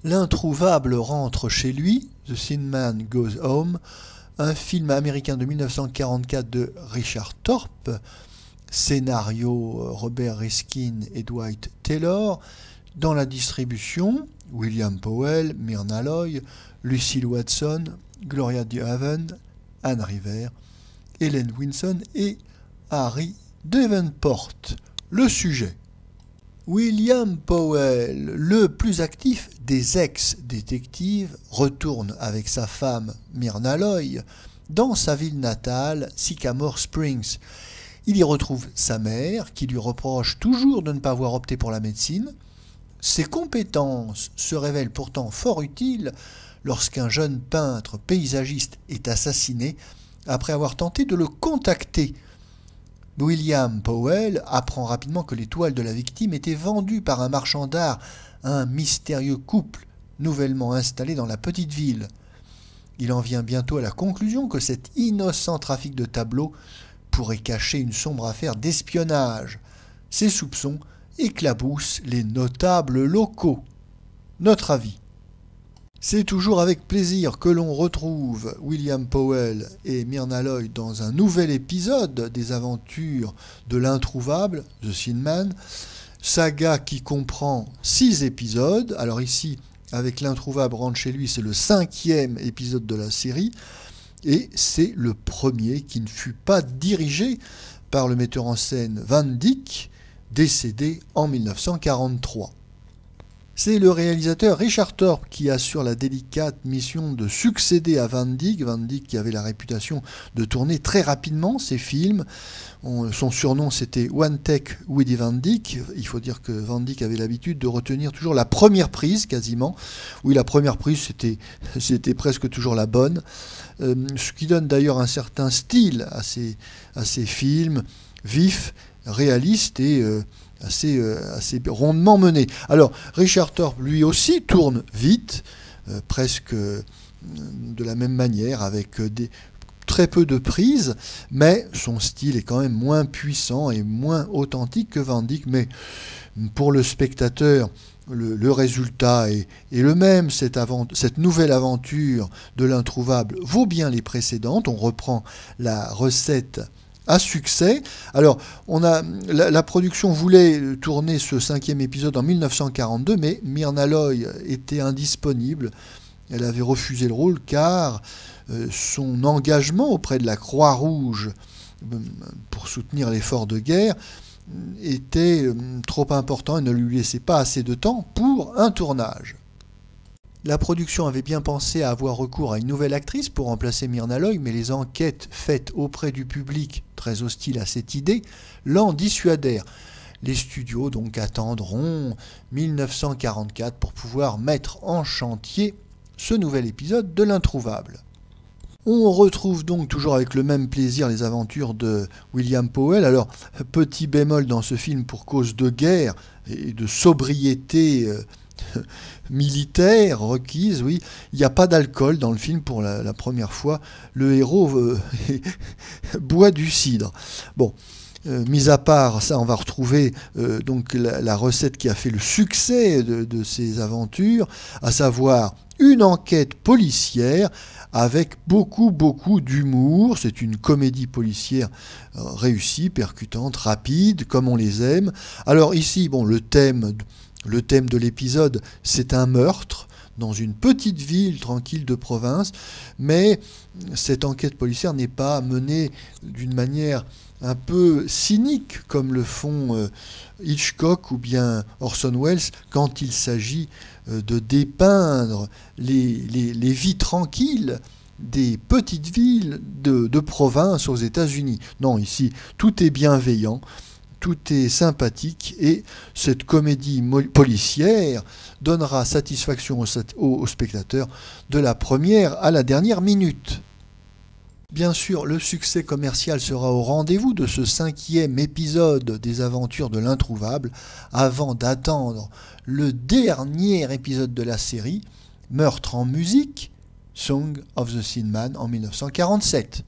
L'introuvable rentre chez lui, The Thin Man Goes Home, un film américain de 1944 de Richard Thorpe, scénario Robert Riskin et Dwight Taylor, dans la distribution William Powell, Myrna Loy, Lucille Watson, Gloria DeHaven, Anne River, Helen Wilson et Harry Davenport. Le sujet: William Powell, le plus actif des ex-détectives, retourne avec sa femme Myrna Loy dans sa ville natale, Sycamore Springs. Il y retrouve sa mère, qui lui reproche toujours de ne pas avoir opté pour la médecine. Ses compétences se révèlent pourtant fort utiles lorsqu'un jeune peintre paysagiste est assassiné après avoir tenté de le contacter. William Powell apprend rapidement que les toiles de la victime étaient vendues par un marchand d'art à un mystérieux couple nouvellement installé dans la petite ville. Il en vient bientôt à la conclusion que cet innocent trafic de tableaux pourrait cacher une sombre affaire d'espionnage. Ses soupçons éclaboussent les notables locaux. Notre avis: c'est toujours avec plaisir que l'on retrouve William Powell et Myrna Loy dans un nouvel épisode des aventures de l'introuvable, The Thin Man, saga qui comprend 6 épisodes. Alors ici, avec l'introuvable rentre chez lui, c'est le 5e épisode de la série, et c'est le premier qui ne fut pas dirigé par le metteur en scène Van Dyck, décédé en 1943. C'est le réalisateur Richard Thorpe qui assure la délicate mission de succéder à Van Dyck. Van Dyck qui avait la réputation de tourner très rapidement ses films. Son surnom c'était One Take Woody Van Dyck. Il faut dire que Van Dyck avait l'habitude de retenir toujours la première prise quasiment. Oui, la première prise c'était presque toujours la bonne. Ce qui donne d'ailleurs un certain style à ces films vifs, réalistes et assez rondement mené. Alors, Richard Thorpe, lui aussi, tourne vite, presque de la même manière, avec très peu de prises, mais son style est quand même moins puissant et moins authentique que Van Dyck. Mais pour le spectateur, le résultat est le même. Cette nouvelle aventure de l'introuvable vaut bien les précédentes. On reprend la recette à succès. Alors, la production voulait tourner ce 5e épisode en 1942, mais Myrna Loy était indisponible. Elle avait refusé le rôle car son engagement auprès de la Croix-Rouge pour soutenir l'effort de guerre était trop important et ne lui laissait pas assez de temps pour un tournage. La production avait bien pensé à avoir recours à une nouvelle actrice pour remplacer Myrna Loy, mais les enquêtes faites auprès du public, très hostile à cette idée, l'en dissuadèrent. Les studios donc attendront 1944 pour pouvoir mettre en chantier ce nouvel épisode de l'introuvable. On retrouve donc toujours avec le même plaisir les aventures de William Powell. Alors, petit bémol dans ce film pour cause de guerre et de sobriété militaire requise, oui. Il n'y a pas d'alcool dans le film pour la première fois. Le héros boit du cidre. Bon, mis à part ça, on va retrouver donc la recette qui a fait le succès de ces aventures, à savoir une enquête policière avec beaucoup d'humour. C'est une comédie policière réussie, percutante, rapide, comme on les aime. Alors ici, bon, le thème de l'épisode, c'est un meurtre dans une petite ville tranquille de province, mais cette enquête policière n'est pas menée d'une manière un peu cynique comme le font Hitchcock ou bien Orson Welles quand il s'agit de dépeindre les vies tranquilles des petites villes de province aux États-Unis. Non, ici, tout est bienveillant, tout est sympathique, et cette comédie policière donnera satisfaction aux spectateurs de la première à la dernière minute. Bien sûr, le succès commercial sera au rendez-vous de ce 5e épisode des aventures de l'introuvable, avant d'attendre le dernier épisode de la série, Meurtre en musique, Song of the Thin Man en 1947.